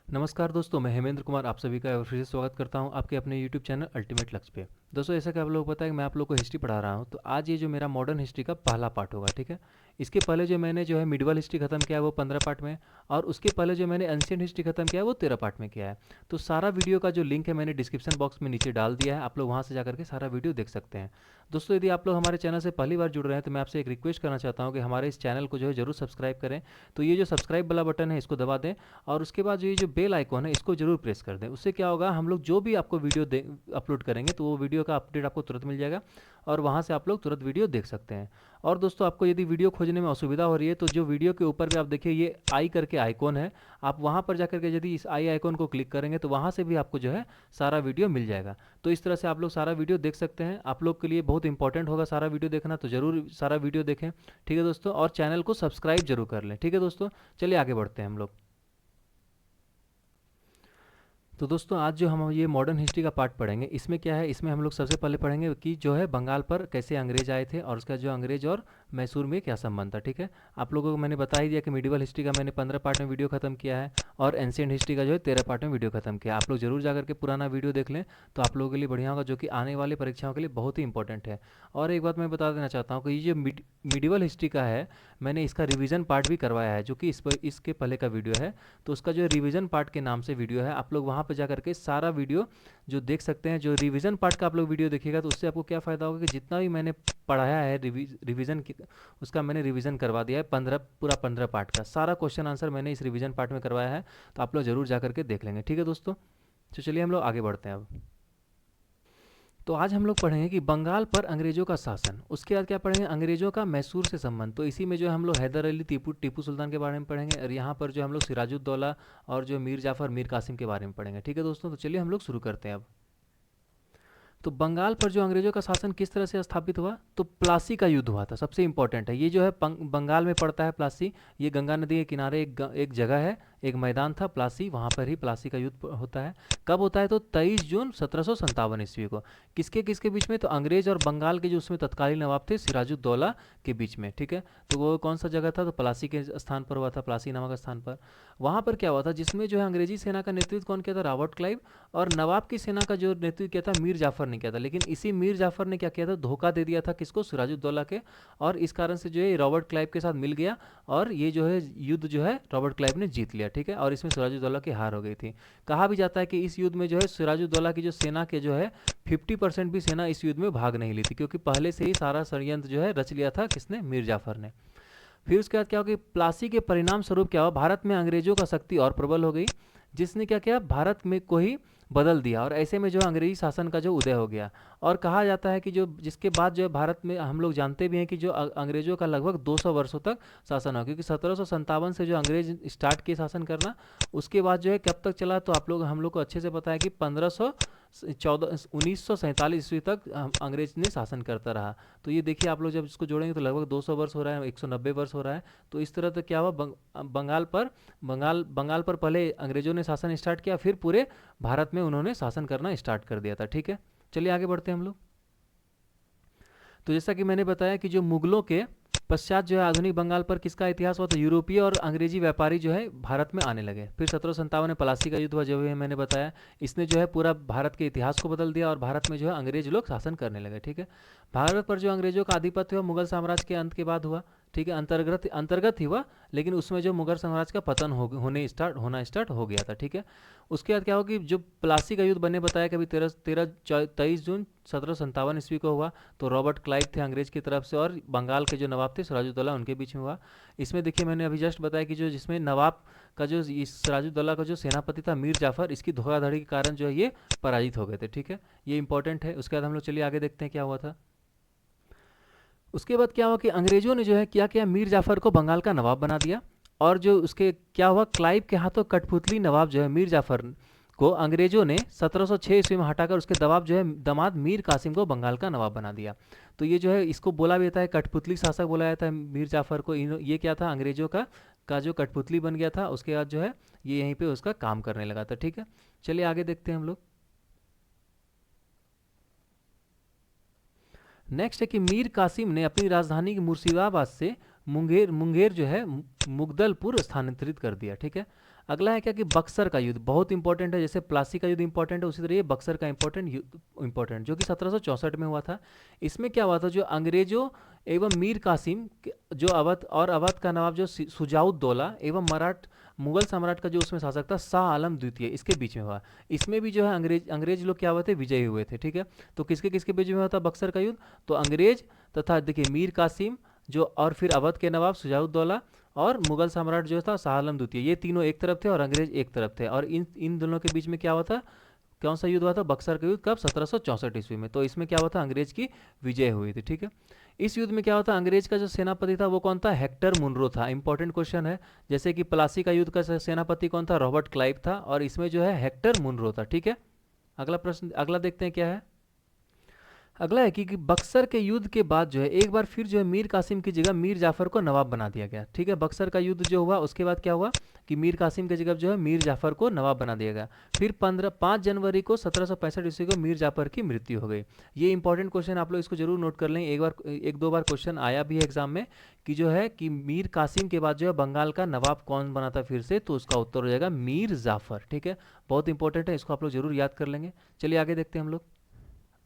नमस्कार दोस्तों, मैं हेमेंद्र कुमार आप सभी का फिर से स्वागत करता हूं आपके अपने यूट्यूब चैनल अल्टीमेट लक्ष्य पे। दोस्तों, ऐसा कि आप लोगों को पता है कि मैं आप लोगों को हिस्ट्री पढ़ा रहा हूं, तो आज ये जो मेरा मॉडर्न हिस्ट्री का पहला पार्ट होगा, ठीक है। इसके पहले जो मैंने जो है मिडिवल हिस्ट्री खत्म किया है वो 15 पार्ट में, और उसके पहले जो मैंने एंशियंट हिस्ट्री खत्म किया है वो 13 पार्ट में किया है। तो सारा वीडियो का जो लिंक है मैंने डिस्क्रिप्शन बॉक्स में नीचे डाल दिया है, आप लोग वहाँ से जाकर के सारा वीडियो देख सकते हैं। दोस्तों, यदि आप लोग हमारे चैनल से पहली बार जुड़ रहे हैं तो मैं आपसे एक रिक्वेस्ट करना चाहता हूँ कि हमारे इस चैनल को जो है जरूर सब्सक्राइब करें। तो ये जो सब्सक्राइब वाला बटन है इसको दबा दें, और उसके बाद जो ये जो बेल आइकॉन है इसको जरूर प्रेस कर दें। उससे क्या होगा, हम लोग जो भी आपको वीडियो अपलोड करेंगे तो वो वीडियो का अपडेट आपको तुरंत मिल जाएगा, और वहाँ से आप लोग तुरंत वीडियो देख सकते हैं। और दोस्तों, आपको यदि वीडियो खोजने में असुविधा हो रही है तो जो वीडियो के ऊपर भी आप देखिए ये आई करके आइकॉन है, आप वहाँ पर जाकर के यदि इस आई आइकॉन को क्लिक करेंगे तो वहाँ से भी आपको जो है सारा वीडियो मिल जाएगा। तो इस तरह से आप लोग सारा वीडियो देख सकते हैं। आप लोग के लिए बहुत इंपॉर्टेंट होगा सारा वीडियो देखना, तो ज़रूर सारा वीडियो देखें, ठीक है दोस्तों। और चैनल को सब्सक्राइब जरूर कर लें, ठीक है दोस्तों। चलिए आगे बढ़ते हैं हम लोग। तो दोस्तों, आज जो हम ये मॉडर्न हिस्ट्री का पार्ट पढ़ेंगे इसमें क्या है, इसमें हम लोग सबसे पहले पढ़ेंगे कि जो है बंगाल पर कैसे अंग्रेज आए थे और उसका जो अंग्रेज और मैसूर में क्या संबंध था, ठीक है। आप लोगों को मैंने बता ही दिया कि मिडिवल हिस्ट्री का मैंने 15 पार्ट में वीडियो खत्म किया है, और एंशियंट हिस्ट्री का जो है 13 पार्ट में वीडियो खत्म किया है। आप लोग जरूर जाकर के पुराना वीडियो देख लें, तो आप लोगों के लिए बढ़िया होगा, जो कि आने वाली परीक्षाओं के लिए बहुत ही इंपॉर्टेंट है। और एक बात मैं बता देना चाहता हूँ कि ये जो मिडिवल हिस्ट्री का है, मैंने इसका रिवीजन पार्ट भी करवाया है, जो कि इस पर इसके पहले का वीडियो है। तो उसका जो रिवीजन पार्ट के नाम से वीडियो है, आप लोग वहाँ पर जाकर के सारा वीडियो जो देख सकते हैं। जो रिवीजन पार्ट का आप लोग वीडियो देखिएगा तो उससे आपको क्या फ़ायदा होगा कि जितना भी मैंने पढ़ाया है रिवीजन की, उसका मैंने रिवीजन करवा दिया है। 15 पार्ट का सारा क्वेश्चन आंसर मैंने इस रिवीजन पार्ट में करवाया है, तो आप लोग जरूर जाकर के देख लेंगे, ठीक है दोस्तों। तो चलिए हम लोग आगे बढ़ते हैं अब। तो आज हम लोग पढ़ेंगे कि बंगाल पर अंग्रेजों का शासन, उसके बाद क्या पढ़ेंगे, अंग्रेजों का मैसूर से संबंध। तो इसी में जो हम लोग हैदर अली टीपू टीपू सुल्तान के बारे में पढ़ेंगे, और यहाँ पर जो हम लोग सिराजुद्दौला और जो मीर जाफ़र मीर कासिम के बारे में पढ़ेंगे, ठीक है दोस्तों। तो चलिए हम लोग शुरू करते हैं अब। तो बंगाल पर जो अंग्रेजों का शासन किस तरह से स्थापित हुआ, तो प्लासी का युद्ध हुआ था, सबसे इंपॉर्टेंट है। ये जो है बंगाल में पड़ता है प्लासी, ये गंगा नदी के किनारे एक जगह है, एक मैदान था प्लासी, वहाँ पर ही प्लासी का युद्ध होता है। कब होता है, तो 23 जून 1757 ईस्वी को। किसके किसके बीच में, तो अंग्रेज और बंगाल के जो उसमें तत्कालीन नवाब थे सिराजुद्दौला के बीच में, ठीक है। तो वो कौन सा जगह था, तो प्लासी के स्थान पर हुआ था, प्लासी नामक स्थान पर। वहाँ पर क्या हुआ था, जिसमें जो है अंग्रेजी सेना का नेतृत्व कौन किया था, रॉबर्ट क्लाइव। और नवाब की सेना का जो नेतृत्व किया था मीर जाफर ने किया था। लेकिन इसी मीर जाफर ने क्या किया था, धोखा दे दिया था किसको, सिराजुद्दौला के। और इस कारण से जो है रॉबर्ट क्लाइव के साथ मिल गया, और ये जो है युद्ध जो है रॉबर्ट क्लाइव ने जीत लिया, ठीक है। और इसमें सिराजुद्दौला की हार हो गई थी। कहा भी जाता है कि इस युद्ध में जो है सिराजुद्दौला की जो सेना के जो है 50% भी सेना इस युद्ध में भाग नहीं ली थी, क्योंकि पहले से ही सारा षड्यंत्र जो है रच लिया था किसने, मीर जाफर ने। फिर उसके बाद क्या हो कि प्लासी के परिणाम स्वरूप क्या हुआ, भारत में अंग्रेजों का शक्ति और प्रबल हो गई, जिसने क्या किया, भारत में को ही बदल दिया। और ऐसे में जो अंग्रेजी शासन का जो उदय हो गया। और कहा जाता है कि जो जिसके बाद जो है भारत में हम लोग जानते भी हैं कि जो अंग्रेजों का लगभग 200 वर्षों तक शासन हुआ, क्योंकि 1757 से जो अंग्रेज स्टार्ट किए शासन करना, उसके बाद जो है कब तक चला, तो आप लोग हम लोग को अच्छे से पता है कि 1947 ईस्वी तक अंग्रेज ने शासन करता रहा। तो ये देखिए आप लोग जब इसको जोड़ेंगे तो लगभग 200 वर्ष हो रहा है, 190 वर्ष हो रहा है। तो इस तरह तो क्या हुआ, बंगाल पर पहले अंग्रेजों ने शासन स्टार्ट किया, फिर पूरे भारत में उन्होंने शासन करना स्टार्ट कर दिया था, ठीक है। चलिए आगे बढ़ते हैं हम लोग। तो जैसा कि मैंने बताया कि जो मुगलों के पश्चात जो है आधुनिक बंगाल पर किसका इतिहास हुआ, तो यूरोपीय और अंग्रेजी व्यापारी जो है भारत में आने लगे। फिर 1757 में प्लासी का युद्ध हुआ, जो है मैंने बताया। इसने जो है पूरा भारत के इतिहास को बदल दिया, और भारत में जो है अंग्रेज लोग शासन करने लगे, ठीक है। भारत पर जो अंग्रेजों का आधिपत्य हुआ मुगल साम्राज्य के अंत के बाद हुआ, ठीक है। अंतर्गत अंतर्गत ही हुआ, लेकिन उसमें जो मुगल साम्राज्य का पतन होना स्टार्ट हो गया था, ठीक है। उसके बाद क्या हो कि जो प्लासी का युद्ध मैंने बताया कि अभी 23 जून 1757 ईस्वी को हुआ। तो रॉबर्ट क्लाइव थे अंग्रेज की तरफ से, और बंगाल के जो नवाब थे सिराजुद्दौला, उनके बीच में हुआ। इसमें देखिए मैंने अभी जस्ट बताया कि जो जिसमें नवाब का जो इस सिराजुद्दौला का जो सेनापति था मीर जाफर, इसकी धोखाधड़ी के कारण जो है ये पराजित हो गए थे, ठीक है। ये इंपॉर्टेंट है। उसके बाद हम लोग चलिए आगे देखते हैं क्या हुआ था। उसके बाद क्या हुआ कि अंग्रेजों ने जो है क्या किया, मीर जाफर को बंगाल का नवाब बना दिया। और जो उसके क्या हुआ, क्लाइव के हाथों कठपुतली नवाब जो है मीर जाफर को अंग्रेजों ने 1706 ईस्वी में हटाकर उसके दबाव जो है दामाद मीर कासिम को बंगाल का नवाब बना दिया। तो ये जो है इसको बोला भी जाता है कठपुतली शासक बोला जाता है मीर जाफर को। ये क्या था, अंग्रेजों का जो कठपुतली बन गया था। उसके बाद जो है ये यहीं पे उसका काम करने लगा था, ठीक है। चलिए आगे देखते हैं हम लोग। नेक्स्ट है कि मीर कासिम ने अपनी राजधानी की मुर्शिदाबाद से मुंगेर मुंगेर जो है मुगदलपुर स्थानांतरित कर दिया, ठीक है। अगला है क्या कि बक्सर का युद्ध बहुत इंपॉर्टेंट है, जैसे प्लासी का युद्ध इंपॉर्टेंट है उसी तरह ये बक्सर का इंपॉर्टेंट जो कि 1764 में हुआ था। इसमें क्या हुआ था, जो अंग्रेजों एवं मीर कासिम जो अवध का नवाब जो सुजाउद्दौला एवं मुगल सम्राट का जो उसमें शासक था शाह आलम द्वितीय, इसके बीच में हुआ। इसमें भी जो है अंग्रेज लोग क्या हुए थे, विजयी हुए थे। ठीक है, तो किसके किसके बीच में हुआ था बक्सर का युद्ध, तो अंग्रेज तथा देखिए मीर कासिम जो, और फिर अवध के नवाब सुजाउद्दौला और मुगल सम्राट जो था शाह आलम द्वितीय, ये तीनों एक तरफ थे और अंग्रेज एक तरफ थे। और इन दोनों के बीच में क्या हुआ था, कौन सा युद्ध हुआ था, बक्सर का युद्ध, कब, 1764 ईस्वी में। तो इसमें क्या हुआ था, अंग्रेज की विजय हुई थी। ठीक है, इस युद्ध में क्या होता, अंग्रेज का जो सेनापति था वो कौन था, हेक्टर मुनरो था। इंपॉर्टेंट क्वेश्चन है, जैसे कि प्लासी का युद्ध का सेनापति कौन था, रॉबर्ट क्लाइव था, और इसमें जो है हेक्टर मुनरो था। ठीक है, अगला प्रश्न, अगला देखते हैं क्या है। अगला है कि बक्सर के युद्ध के बाद जो है एक बार फिर जो है मीर कासिम की जगह मीर जाफर को नवाब बना दिया गया। ठीक है, बक्सर का युद्ध जो हुआ उसके बाद क्या हुआ कि मीर कासिम की जगह जो है मीर जाफर को नवाब बना दिया गया। फिर 5 जनवरी को 1765 ईस्वी को मीर जाफर की मृत्यु हो गई। ये इंपॉर्टेंट क्वेश्चन, आप लोग इसको जरूर नोट कर लें, एक दो बार क्वेश्चन आया भी है एग्जाम में कि जो है कि मीर कासिम के बाद जो है बंगाल का नवाब कौन बना था फिर से, तो उसका उत्तर हो जाएगा मीर जाफर। ठीक है, बहुत इंपॉर्टेंट है, इसको आप लोग जरूर याद कर लेंगे। चलिए आगे देखते हैं हम लोग।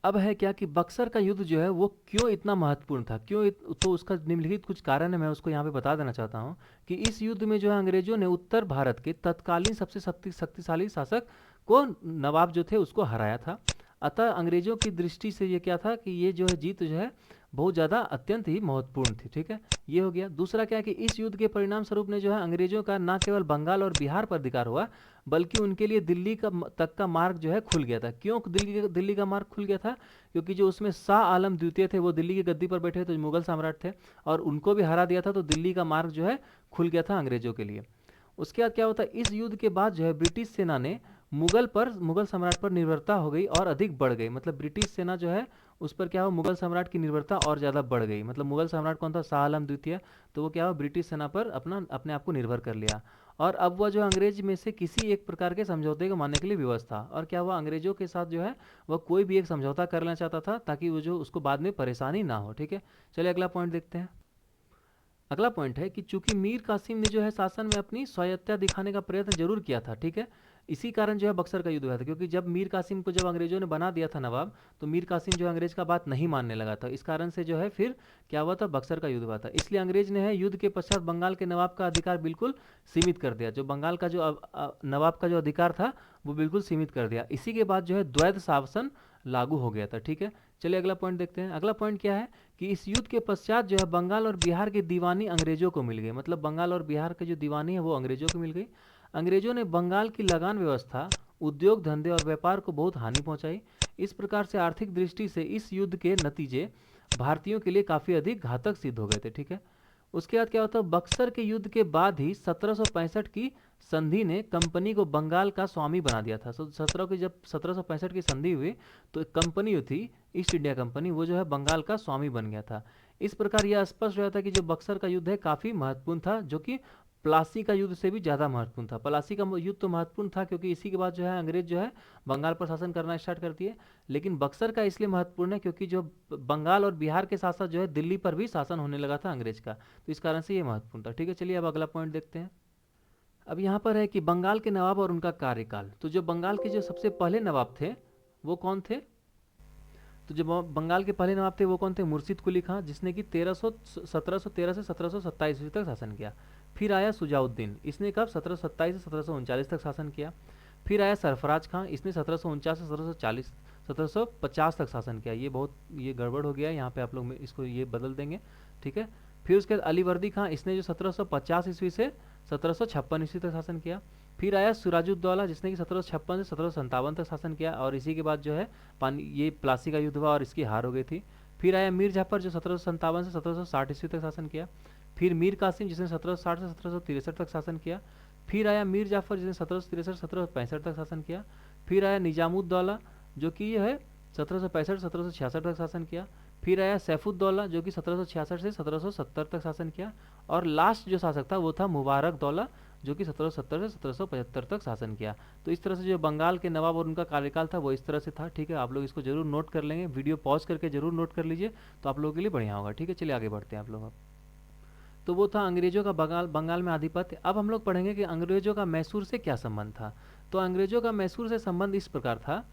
अब है क्या कि बक्सर का युद्ध जो है वो क्यों इतना महत्वपूर्ण था, तो उसका निम्नलिखित कुछ कारण है, मैं उसको यहाँ पे बता देना चाहता हूँ कि इस युद्ध में जो है अंग्रेजों ने उत्तर भारत के तत्कालीन सबसे शक्तिशाली शासक को, नवाब जो थे, उसको हराया था। अतः अंग्रेजों की दृष्टि से ये क्या था कि ये जो है जीत जो है बहुत ज़्यादा अत्यंत ही महत्वपूर्ण थी। ठीक है, ये हो गया। दूसरा क्या है कि इस युद्ध के परिणाम स्वरूप ने जो है अंग्रेजों का न केवल बंगाल और बिहार पर अधिकार हुआ, बल्कि उनके लिए दिल्ली का तक का मार्ग जो है खुल गया था। क्यों दिल्ली का मार्ग खुल गया था, क्योंकि जो उसमें शाह आलम द्वितीय थे वो दिल्ली की गद्दी पर बैठे थे, तो मुगल सम्राट थे, और उनको भी हरा दिया था, तो दिल्ली का मार्ग जो है खुल गया था अंग्रेजों के लिए। उसके बाद क्या होता है, इस युद्ध के बाद जो है ब्रिटिश सेना ने मुगल सम्राट पर निर्भरता हो गई और अधिक बढ़ गई। मतलब ब्रिटिश सेना जो है उस पर क्या हो, मुगल सम्राट की निर्भरता और ज़्यादा बढ़ गई। मतलब मुगल सम्राट कौन था, शाह आलम द्वितीय, तो वो क्या हो, ब्रिटिश सेना पर अपने आप को निर्भर कर लिया। और अब वह जो अंग्रेज में से किसी एक प्रकार के समझौते को मानने के लिए विवश था। और क्या हुआ, अंग्रेजों के साथ जो है वह कोई भी एक समझौता करना चाहता था ताकि वो जो उसको बाद में परेशानी ना हो। ठीक है, चलिए अगला पॉइंट देखते हैं। अगला पॉइंट है कि चूंकि मीर कासिम ने जो है शासन में अपनी स्वायत्तता दिखाने का प्रयत्न जरूर किया था। ठीक है, इसी कारण जो है बक्सर का युद्ध हुआ था, क्योंकि जब मीर कासिम को जब अंग्रेजों ने बना दिया था नवाब, तो मीर कासिम जो है अंग्रेज का बात नहीं मानने लगा था। इस कारण से जो है फिर क्या हुआ था, बक्सर का युद्ध हुआ था। इसलिए अंग्रेज ने है युद्ध के पश्चात बंगाल के नवाब का अधिकार बिल्कुल सीमित कर दिया। जो बंगाल का जो नवाब का जो अधिकार था वो बिल्कुल सीमित कर दिया। इसी के बाद जो है द्वैध शासन लागू हो गया था। ठीक है, चलिए अगला पॉइंट देखते हैं। अगला पॉइंट क्या है कि इस युद्ध के पश्चात जो है बंगाल और बिहार की दीवानी अंग्रेजों को मिल गई। मतलब बंगाल और बिहार की जो दीवानी है वो अंग्रेजों को मिल गई। अंग्रेजों ने बंगाल की लगान व्यवस्था, उद्योग धंधे और व्यापार को बहुत हानि पहुंचाई। इस प्रकार से आर्थिक दृष्टि से इस युद्ध के नतीजे भारतीयों के लिए काफ़ी अधिक घातक सिद्ध हो गए थे। ठीक है, उसके बाद क्या होता है, बक्सर के युद्ध के बाद ही 1765 की संधि ने कंपनी को बंगाल का स्वामी बना दिया था। जब 1765 की संधि हुई तो एक कंपनी जो थी, ईस्ट इंडिया कंपनी, वो जो है बंगाल का स्वामी बन गया था। इस प्रकार यह स्पष्ट हो जाता है कि जो बक्सर का युद्ध है काफ़ी महत्वपूर्ण था, जो कि प्लासी का युद्ध से भी ज़्यादा महत्वपूर्ण था। प्लासी का युद्ध तो महत्वपूर्ण था क्योंकि इसी के बाद जो है अंग्रेज जो है बंगाल पर शासन करना स्टार्ट करती है, लेकिन बक्सर का इसलिए महत्वपूर्ण है क्योंकि जो बंगाल और बिहार के साथ साथ जो है दिल्ली पर भी शासन होने लगा था अंग्रेज का, तो इस कारण से ये महत्वपूर्ण था। ठीक है, चलिए अब अगला पॉइंट देखते हैं। अब यहाँ पर है कि बंगाल के नवाब और उनका कार्यकाल। तो जो बंगाल के जो सबसे पहले नवाब थे वो कौन थे, तो जो बंगाल के पहले नवाब थे वो कौन थे, मुर्शिद कुली खां, जिसने कि 1713 से 1727 ईस्वी तक शासन किया। फिर आया सुजाउद्दीन, इसने कब 1727 से 1739 तक शासन किया। फिर आया सरफराज खां, इसने 1749 से 1750 तक शासन किया। ये गड़बड़ हो गया, यहाँ पे आप लोग इसको ये बदल देंगे। ठीक है, फिर उसके बाद अलीवर्दी खां, इसने जो 1750 ईस्वी से 1756 ईस्वी तक शासन किया। फिर आया सिराजुद्दौला, जिसने कि 1756 से 1757 तक शासन किया, और इसी के बाद जो है ये प्लासी का युद्ध हुआ और इसकी हार हो गई थी। फिर आया मीर जाफर, जो 1757 से 1760 ईस्वी तक शासन किया। फिर मीर कासिम, जिसने 1760 से 1763 तक शासन किया। फिर आया मीर जाफर, जिसने 1763 से 1765 तक शासन किया। फिर आया निजामुद्दौला, जो कि यह है 1765 से 1766 तक शासन किया। फिर आया सैफुद्दौला, जो कि 1766 से 1770 तक शासन किया। और लास्ट जो शासक था वो था मुबारक दौला, जो कि 1770 से 1775 तक शासन किया। तो इस तरह से जो बंगाल के नवाब और उनका कार्यकाल था वो इस तरह से था। ठीक है, आप लोग इसको जरूर नोट कर लेंगे, वीडियो पॉज करके जरूर नोट कर लीजिए, तो आप लोगों के लिए बढ़िया होगा। ठीक है, चलिए आगे बढ़ते हैं आप लोग। तो वो था अंग्रेजों का बंगाल बंगाल में आधिपत्य। अब हम लोग पढ़ेंगे कि अंग्रेजों का मैसूर से क्या संबंध था। तो अंग्रेजों का मैसूर से संबंध इस प्रकार था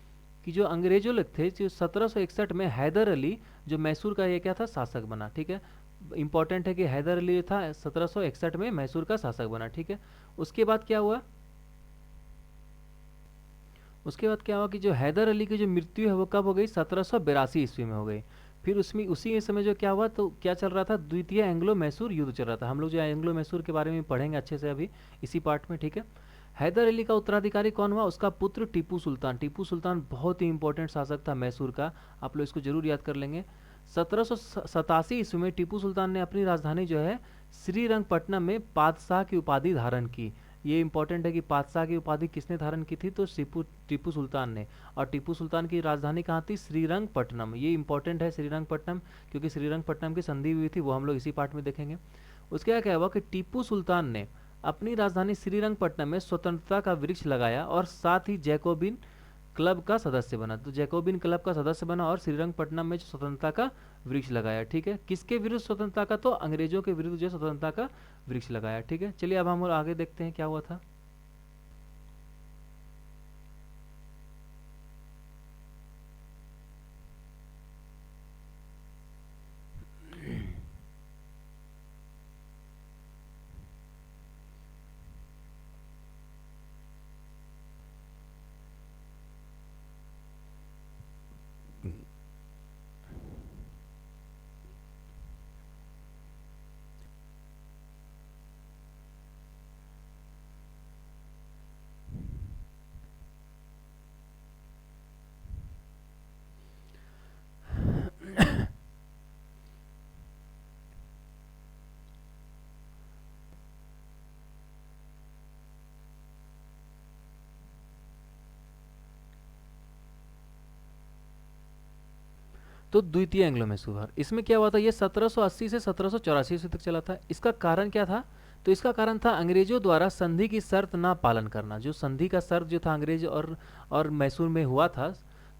कि जो अंग्रेजों लोग थे, जो 1761 में हैदर अली जो मैसूर का ये क्या था, शासक बना। ठीक है, इंपॉर्टेंट है कि हैदर अली था 1761 में मैसूर का शासक बना। ठीक है, उसके बाद क्या हुआ, उसके बाद क्या हुआ कि जो हैदर अली की जो मृत्यु है वो कब हो गई, 1782 ईस्वी में हो गई। फिर उसमें उसी समय जो क्या हुआ, तो क्या चल रहा था, द्वितीय एंग्लो मैसूर युद्ध चल रहा था। हम लोग जो एंग्लो मैसूर के बारे में पढ़ेंगे अच्छे से अभी इसी पार्ट में। ठीक है, हैदर अली का उत्तराधिकारी कौन हुआ, उसका पुत्र टीपू सुल्तान। टीपू सुल्तान बहुत ही इंपॉर्टेंट शासक था मैसूर का, आप लोग इसको जरूर याद कर लेंगे। 1787 ईस्वी में टीपू सुल्तान ने अपनी राजधानी जो है श्रीरंगपट्टनम में पातशाह की उपाधि धारण की। ये इंपॉर्टेंट है कि पातशाह की उपाधि किसने धारण की थी, तो टीपू सुल्तान ने। और टीपू सुल्तान की राजधानी कहाँ थी, श्रीरंगपट्टनम। ये इंपॉर्टेंट है श्रीरंगपट्टनम, क्योंकि श्रीरंगपट्टनम की संधि हुई थी, वो हम लोग इसी पार्ट में देखेंगे। उसके बाद क्या हुआ कि टीपू सुल्तान ने अपनी राजधानी श्रीरंगपट्टनम में स्वतंत्रता का वृक्ष लगाया और साथ ही जैकोबिन क्लब का सदस्य बना। तो जैकोबिन क्लब का सदस्य बना और श्रीरंगपट्टनम में जो स्वतंत्रता का वृक्ष लगाया। ठीक है, किसके विरुद्ध स्वतंत्रता का, तो अंग्रेजों के विरुद्ध जो स्वतंत्रता का वृक्ष लगाया। ठीक है, चलिए अब हम आगे देखते हैं क्या हुआ था। तो द्वितीय एंग्लो मैसूर वार, इसमें क्या हुआ था, ये 1780 से 1784 तक चला था। इसका कारण क्या था, तो इसका कारण था अंग्रेजों द्वारा संधि की शर्त ना पालन करना। जो संधि का शर्त जो था अंग्रेज और मैसूर में हुआ था,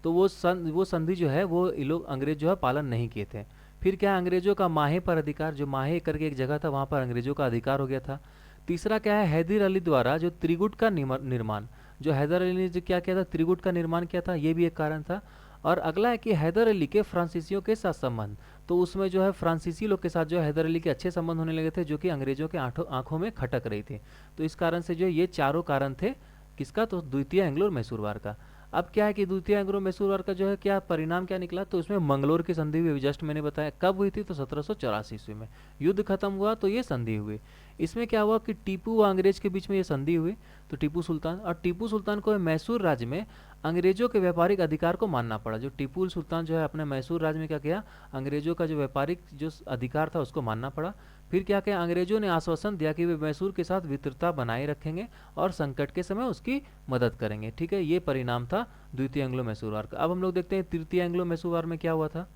तो वो संधि जो है वो ये लोग अंग्रेज जो है पालन नहीं किए थे। फिर क्या है, अंग्रेजों का माहे पर अधिकार, जो माहे करके एक जगह था वहाँ पर अंग्रेजों का अधिकार हो गया था। तीसरा क्या है, हैदर अली द्वारा जो त्रिगुट का निर्माण, जो हैदर अली ने जो क्या किया था, त्रिगुट का निर्माण किया था, ये भी एक कारण था। और अगला है कि हैदर अली के फ्रांसीसियों के साथ संबंध, तो उसमें जो है फ्रांसीसी लोग के साथ जो हैदर अली के अच्छे संबंध होने लगे थे, जो कि अंग्रेजों के आंखों में खटक रही थी। तो इस कारण से जो ये चारों कारण थे किसका, तो द्वितीय एंग्लो मैसूर वार का। अब क्या है कि द्वितीय एंग्लो मैसूर वार का जो है क्या परिणाम क्या निकला, तो इसमें मंगलोर की संधि हुई, जस्ट मैंने बताया कब हुई थी, तो 1784 ईस्वी में युद्ध खत्म हुआ तो ये संधि हुई। इसमें क्या हुआ कि टीपू व अंग्रेज के बीच में ये संधि हुई, तो टीपू सुल्तान, और टीपू सुल्तान को मैसूर राज्य में अंग्रेजों के व्यापारिक अधिकार को मानना पड़ा। जो टीपू सुल्तान जो है अपने मैसूर राज्य में क्या किया, अंग्रेजों का जो व्यापारिक जो अधिकार था उसको मानना पड़ा। फिर क्या किया, अंग्रेजों ने आश्वासन दिया कि वे मैसूर के साथ मित्रता बनाए रखेंगे और संकट के समय उसकी मदद करेंगे। ठीक है, ये परिणाम था द्वितीय एंग्लो मैसूर वार का। अब हम लोग देखते हैं तृतीय एंग्लो मैसूर वार में क्या हुआ था।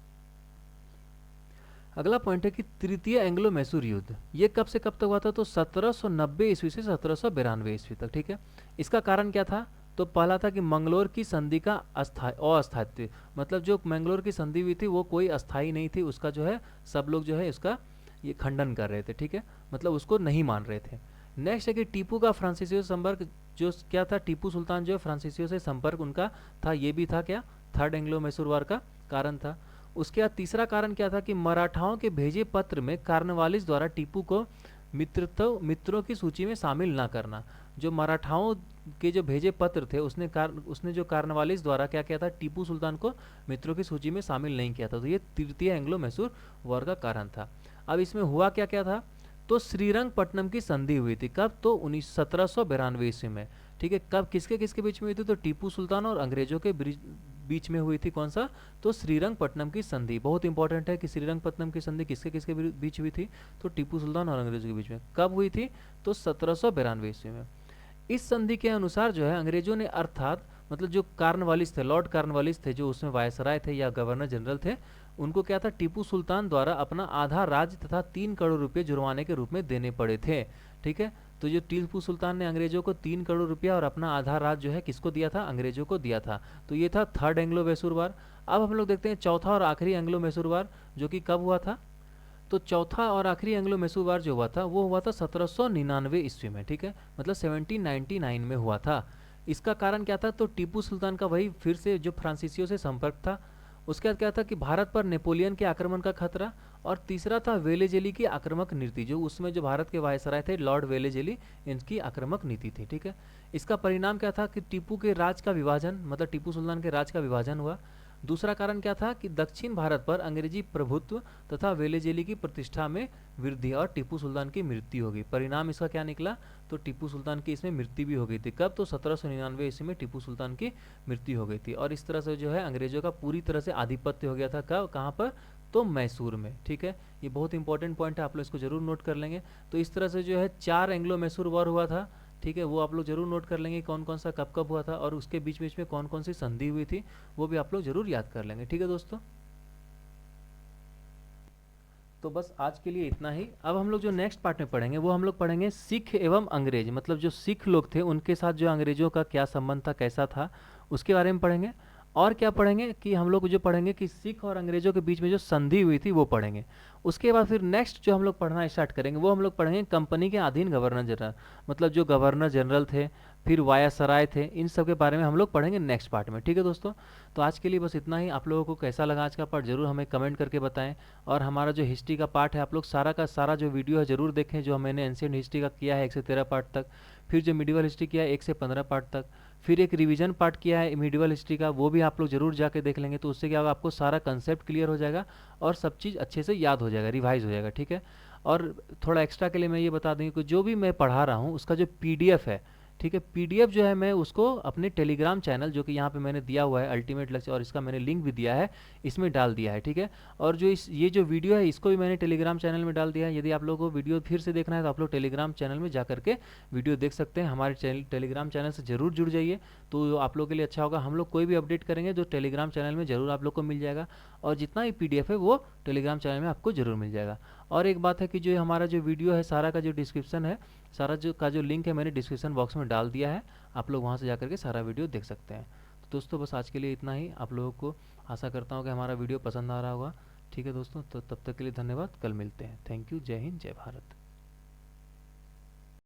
अगला पॉइंट है कि तृतीय एंग्लो मैसूर युद्ध, ये कब से कब तक हुआ था, तो 1790 ईस्वी से 1792 ईस्वी तक। ठीक है, इसका कारण क्या था, तो पहला था कि मंगलोर की संधि का अस्थायित्व, मतलब जो मंगलोर की संधि हुई थी वो कोई अस्थाई नहीं थी, उसका जो है सब लोग जो है इसका ये खंडन कर रहे थे। ठीक है, मतलब उसको नहीं मान रहे थे। नेक्स्ट है कि टीपू का फ्रांसीसियों से संपर्क, जो क्या था, टीपू सुल्तान जो है फ्रांसीसियों से संपर्क उनका था, ये भी था क्या, थर्ड एंग्लो मैसूर वार का कारण था। उसके बाद तीसरा कारण क्या था कि मराठाओं के भेजे पत्र में कार्नवालिस द्वारा टीपू को मित्रों की सूची में शामिल ना करना। जो मराठाओं के जो भेजे पत्र थे उसने जो कार्नवालिस द्वारा क्या किया था, टीपू सुल्तान को मित्रों की सूची में शामिल नहीं किया था। तो ये तृतीय एंग्लो मैसूर वार का कारण था। अब इसमें हुआ क्या क्या था, तो श्रीरंगपट्टनम की संधि हुई थी कब, तो 1792 ईस्वी में। ठीक है, कब किसके किसके बीच में हुई थी, तो टीपू सुल्तान और अंग्रेजों के बीच में हुई थी। कौन सा, तो श्रीरंगपट्टनम की संधि। बहुत इंपॉर्टेंट है कि श्रीरंगपट्टनम की संधि किसके किसके बीच हुई थी, तो टीपू सुल्तान और अंग्रेजों के बीच में। कब हुई थी, तो 1792 ईस्वी में। इस संधि के अनुसार जो है अंग्रेजों ने, अर्थात मतलब जो कार्नवालिस थे, लॉर्ड कार्नवालिस थे, जो उसमें वायसराय थे या गवर्नर जनरल थे, उनको क्या था, टीपू सुल्तान द्वारा अपना आधा राज्य तथा 3 करोड़ रुपए जुर्माने के रूप में देने पड़े थे। ठीक है, तो जो टीपू सुल्तान ने अंग्रेजों को 3 करोड़ रुपया और अपना आधा राज्य जो है किसको दिया था, अंग्रेजों को दिया था। तो ये था थर्ड एंग्लो मैसूर वार। अब हम लोग देखते हैं चौथा और आखिरी एंग्लो मैसूर वार, जो कि कब हुआ था, तो चौथा और आखिरी एंग्लो मैसूर वार जो हुआ था वो हुआ था 1799 ईस्वी में, ठीक है, मतलब 1799 में हुआ था। इसका कारण क्या था, तो टीपू सुल्तान का वही फिर से जो फ्रांसीसियों से संपर्क था। उसके बाद क्या था कि भारत पर नेपोलियन के आक्रमण का खतरा, और तीसरा था वेलेजेली की आक्रामक नीति, जो उसमें जो भारत के वायसराय थे लॉर्ड वेलेजेली, इनकी आक्रामक नीति थी, ठीक है। इसका परिणाम क्या था कि टीपू के राज का विभाजन, मतलब टीपू सुल्तान के राज का विभाजन हुआ। दूसरा कारण क्या था कि दक्षिण भारत पर अंग्रेजी प्रभुत्व तथा वेलेजेली की प्रतिष्ठा में वृद्धि, और टीपू सुल्तान की मृत्यु हो गई। परिणाम इसका क्या निकला, तो टीपू सुल्तान की इसमें मृत्यु भी हो गई थी। कब, तो 1799 ईस्वी में टीपू सुल्तान की मृत्यु हो गई थी। और इस तरह से जो है अंग्रेजों का पूरी तरह से आधिपत्य हो गया था। कब, कहाँ पर, तो मैसूर में, ठीक है। ये बहुत इंपॉर्टेंट पॉइंट है, आप लोग इसको जरूर नोट कर लेंगे। तो इस तरह से जो है 4 एंग्लो मैसूर वॉर हुआ था, ठीक है, वो आप लोग जरूर नोट कर लेंगे कौन कौन सा कब कब हुआ था, और उसके बीच बीच में कौन कौन सी संधि हुई थी वो भी आप लोग जरूर याद कर लेंगे, ठीक है दोस्तों। तो बस आज के लिए इतना ही। अब हम लोग जो नेक्स्ट पार्ट में पढ़ेंगे वो हम लोग पढ़ेंगे सिख एवं अंग्रेज, मतलब जो सिख लोग थे उनके साथ जो अंग्रेजों का क्या संबंध था, कैसा था, उसके बारे में पढ़ेंगे। और क्या पढ़ेंगे कि हम लोग जो पढ़ेंगे कि सिख और अंग्रेजों के बीच में जो संधि हुई थी वो पढ़ेंगे। उसके बाद फिर नेक्स्ट जो हम लोग पढ़ना स्टार्ट करेंगे वो हम लोग पढ़ेंगे कंपनी के अधीन गवर्नर जनरल, मतलब जो गवर्नर जनरल थे, फिर वायसराय थे, इन सब के बारे में हम लोग पढ़ेंगे नेक्स्ट पार्ट में, ठीक है दोस्तों। तो आज के लिए बस इतना ही। आप लोगों को कैसा लगा आज का पार्ट जरूर हमें कमेंट करके बताएं। और हमारा जो हिस्ट्री का पार्ट है आप लोग सारा का सारा जो वीडियो है जरूर देखें, जो मैंने एंशिएंट हिस्ट्री का किया है 1 से 13 पार्ट तक, फिर जो मिडिवल हिस्ट्री किया है 1 से 15 पार्ट तक, फिर एक रिवीजन पार्ट किया है मिडिवल हिस्ट्री का, वो भी आप लोग जरूर जाके देख लेंगे। तो उससे क्या होगा, आपको सारा कंसेप्ट क्लियर हो जाएगा और सब चीज़ अच्छे से याद हो जाएगा, रिवाइज हो जाएगा, ठीक है। और थोड़ा एक्स्ट्रा के लिए मैं ये बता दूँ कि जो भी मैं पढ़ा रहा हूँ उसका जो पीडीएफ है, ठीक है, पीडीएफ जो है मैं उसको अपने टेलीग्राम चैनल, जो कि यहाँ पे मैंने दिया हुआ है अल्टीमेट लेक्चर, और इसका मैंने लिंक भी दिया है, इसमें डाल दिया है, ठीक है। और जो ये जो वीडियो है इसको भी मैंने टेलीग्राम चैनल में डाल दिया है। यदि आप लोगों को वीडियो फिर से देखना है तो आप लोग टेलीग्राम चैनल में जा करके वीडियो देख सकते हैं। हमारे टेलीग्राम चैनल से जरूर जुड़ जाइए, तो आप लोगों के लिए अच्छा होगा। हम लोग कोई भी अपडेट करेंगे जो टेलीग्राम चैनल में जरूर आप लोग को मिल जाएगा, और जितना भी पीडीएफ है वो टेलीग्राम चैनल में आपको जरूर मिल जाएगा। और एक बात है कि जो हमारा जो वीडियो है सारा का जो डिस्क्रिप्शन है, सारा जो का जो लिंक है मैंने डिस्क्रिप्शन बॉक्स में डाल दिया है, आप लोग वहाँ से जाकर के सारा वीडियो देख सकते हैं। तो दोस्तों बस आज के लिए इतना ही। आप लोगों को आशा करता हूँ कि हमारा वीडियो पसंद आ रहा होगा, ठीक है दोस्तों। तो तब तक के लिए धन्यवाद, कल मिलते हैं। थैंक यू, जय हिंद, जय भारत।